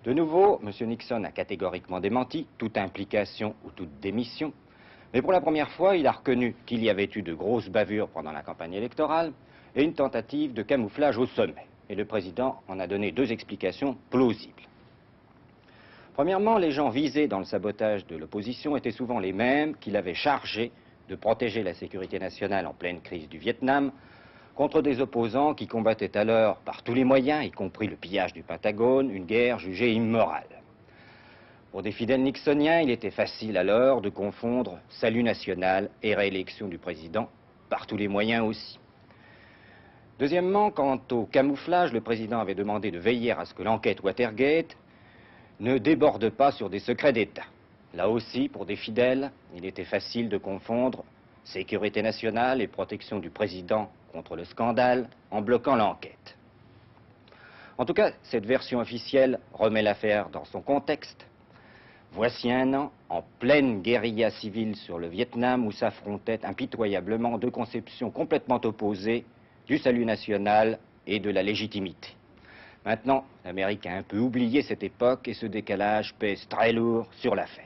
De nouveau, M. Nixon a catégoriquement démenti toute implication ou toute démission, mais pour la première fois, il a reconnu qu'il y avait eu de grosses bavures pendant la campagne électorale et une tentative de camouflage au sommet. Et le président en a donné deux explications plausibles. Premièrement, les gens visés dans le sabotage de l'opposition étaient souvent les mêmes qu'il avait chargés de protéger la sécurité nationale en pleine crise du Vietnam contre des opposants qui combattaient alors par tous les moyens, y compris le pillage du Pentagone, une guerre jugée immorale. Pour des fidèles nixoniens, il était facile alors de confondre salut national et réélection du président, par tous les moyens aussi. Deuxièmement, quant au camouflage, le président avait demandé de veiller à ce que l'enquête Watergate ne déborde pas sur des secrets d'État. Là aussi, pour des fidèles, il était facile de confondre sécurité nationale et protection du président contre le scandale en bloquant l'enquête. En tout cas, cette version officielle remet l'affaire dans son contexte. Voici un an, en pleine guérilla civile sur le Vietnam, où s'affrontaient impitoyablement deux conceptions complètement opposées du salut national et de la légitimité. Maintenant, l'Amérique a un peu oublié cette époque et ce décalage pèse très lourd sur l'affaire.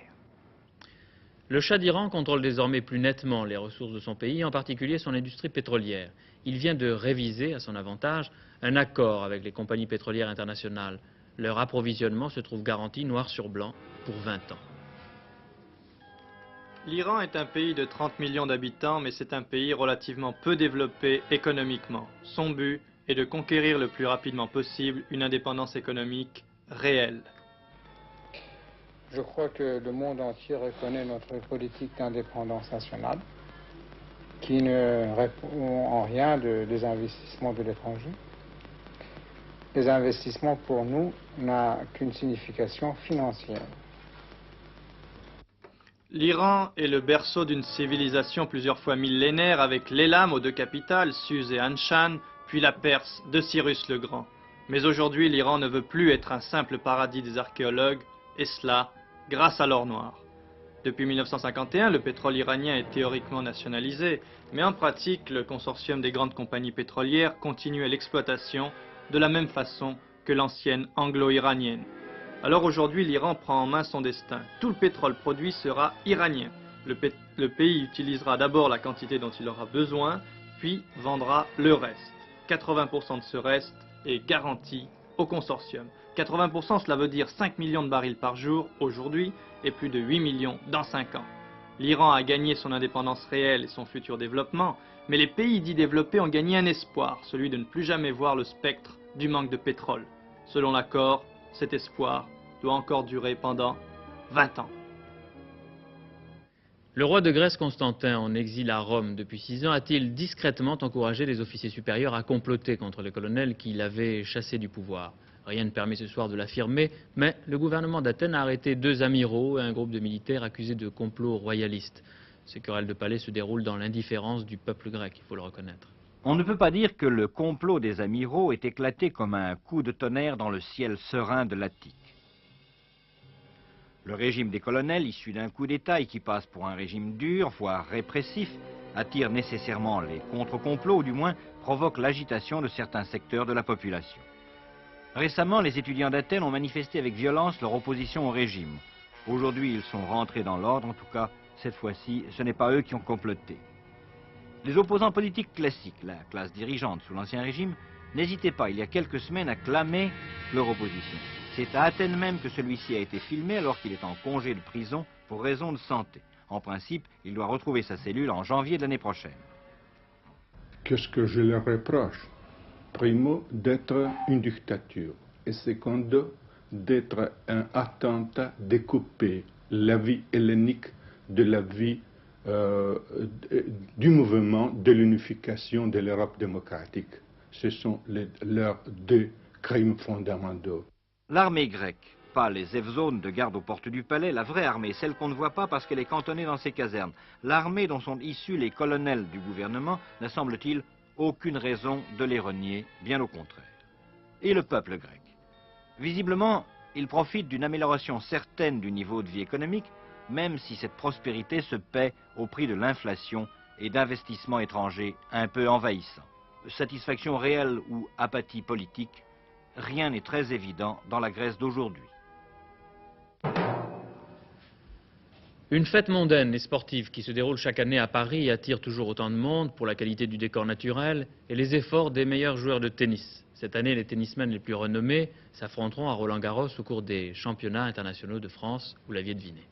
Le Shah d'Iran contrôle désormais plus nettement les ressources de son pays, en particulier son industrie pétrolière. Il vient de réviser, à son avantage, un accord avec les compagnies pétrolières internationales. Leur approvisionnement se trouve garanti noir sur blanc pour 20 ans. L'Iran est un pays de 30 millions d'habitants, mais c'est un pays relativement peu développé économiquement. Son but est de conquérir le plus rapidement possible une indépendance économique réelle. Je crois que le monde entier reconnaît notre politique d'indépendance nationale, qui ne répond en rien des investissements de l'étranger. Les investissements pour nous n'ont qu'une signification financière. L'Iran est le berceau d'une civilisation plusieurs fois millénaire avec l'Élam aux deux capitales, Suse et Anshan, puis la Perse de Cyrus le Grand. Mais aujourd'hui, l'Iran ne veut plus être un simple paradis des archéologues, et cela grâce à l'or noir. Depuis 1951, le pétrole iranien est théoriquement nationalisé, mais en pratique, le consortium des grandes compagnies pétrolières continue l'exploitation de la même façon que l'ancienne anglo-iranienne. Alors aujourd'hui, l'Iran prend en main son destin. Tout le pétrole produit sera iranien. Le pays utilisera d'abord la quantité dont il aura besoin, puis vendra le reste. 80% de ce reste est garanti au consortium. 80%, cela veut dire 5 millions de barils par jour aujourd'hui et plus de 8 millions dans 5 ans. L'Iran a gagné son indépendance réelle et son futur développement, mais les pays dits développés ont gagné un espoir, celui de ne plus jamais voir le spectre du manque de pétrole. Selon l'accord, cet espoir doit encore durer pendant 20 ans. Le roi de Grèce Constantin, en exil à Rome depuis 6 ans, a-t-il discrètement encouragé les officiers supérieurs à comploter contre le colonel qui l'avait chassé du pouvoir? Rien ne permet ce soir de l'affirmer, mais le gouvernement d'Athènes a arrêté 2 amiraux et un groupe de militaires accusés de complot royaliste. Ces querelles de palais se déroulent dans l'indifférence du peuple grec, il faut le reconnaître. On ne peut pas dire que le complot des amiraux ait éclaté comme un coup de tonnerre dans le ciel serein de l'Attique. Le régime des colonels, issu d'un coup d'État et qui passe pour un régime dur, voire répressif, attire nécessairement les contre-complots, ou du moins provoque l'agitation de certains secteurs de la population. Récemment, les étudiants d'Athènes ont manifesté avec violence leur opposition au régime. Aujourd'hui, ils sont rentrés dans l'ordre, en tout cas, cette fois-ci, ce n'est pas eux qui ont comploté. Les opposants politiques classiques, la classe dirigeante sous l'Ancien Régime, n'hésitaient pas, il y a quelques semaines, à clamer leur opposition. C'est à Athènes même que celui-ci a été filmé alors qu'il est en congé de prison pour raison de santé. En principe, il doit retrouver sa cellule en janvier de l'année prochaine. Qu'est-ce que je leur reproche? Primo, d'être une dictature. Et secondo, d'être un attentat découpé la vie hellénique de la vie du mouvement de l'unification de l'Europe démocratique. Ce sont leurs 2 crimes fondamentaux. L'armée grecque, pas les Evzones de garde aux portes du palais, la vraie armée, celle qu'on ne voit pas parce qu'elle est cantonnée dans ses casernes. L'armée dont sont issus les colonels du gouvernement n'a, semble-t-il, aucune raison de les renier, bien au contraire. Et le peuple grec? Visiblement, il profite d'une amélioration certaine du niveau de vie économique, même si cette prospérité se paie au prix de l'inflation et d'investissements étrangers un peu envahissants. Satisfaction réelle ou apathie politique, rien n'est très évident dans la Grèce d'aujourd'hui. Une fête mondaine et sportive qui se déroule chaque année à Paris et attire toujours autant de monde pour la qualité du décor naturel et les efforts des meilleurs joueurs de tennis. Cette année, les tennismen les plus renommés s'affronteront à Roland-Garros au cours des championnats internationaux de France, vous l'aviez deviné.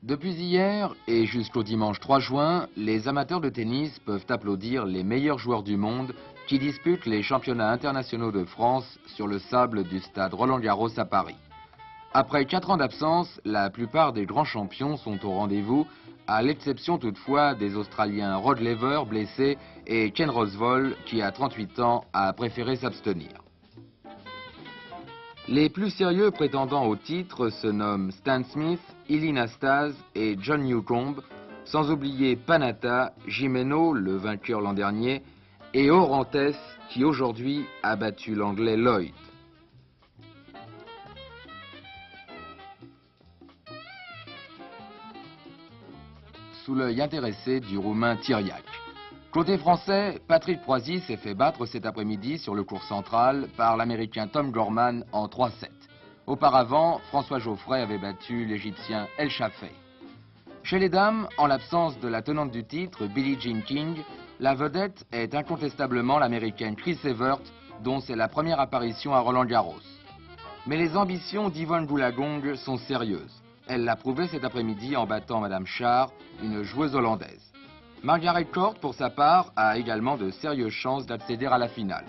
Depuis hier et jusqu'au dimanche 3 juin, les amateurs de tennis peuvent applaudir les meilleurs joueurs du monde qui disputent les championnats internationaux de France sur le sable du stade Roland-Garros à Paris. Après 4 ans d'absence, la plupart des grands champions sont au rendez-vous, à l'exception toutefois des Australiens Rod Laver, blessé, et Ken Rosewall, qui à 38 ans a préféré s'abstenir. Les plus sérieux prétendants au titre se nomment Stan Smith, Ilie Nastase et John Newcombe, sans oublier Panatta, Gimeno, le vainqueur l'an dernier, et Orantes, qui aujourd'hui a battu l'anglais Lloyd. Sous l'œil intéressé du roumain Tiriac. Côté français, Patrick Proisy s'est fait battre cet après-midi sur le court central par l'américain Tom Gorman en 3-7. Auparavant, François Geoffrey avait battu l'égyptien El Shafei. Chez les dames, en l'absence de la tenante du titre, Billie Jean King, la vedette est incontestablement l'américaine Chris Evert, dont c'est la première apparition à Roland-Garros. Mais les ambitions d'Yvonne Goolagong sont sérieuses. Elle l'a prouvé cet après-midi en battant Madame Schaar, une joueuse hollandaise. Margaret Court, pour sa part, a également de sérieuses chances d'accéder à la finale.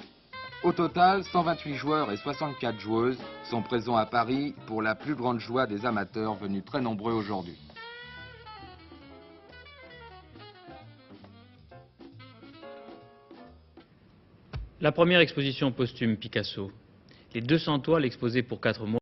Au total, 128 joueurs et 64 joueuses sont présents à Paris pour la plus grande joie des amateurs venus très nombreux aujourd'hui. La première exposition posthume Picasso. Les 200 toiles exposées pour 4 mois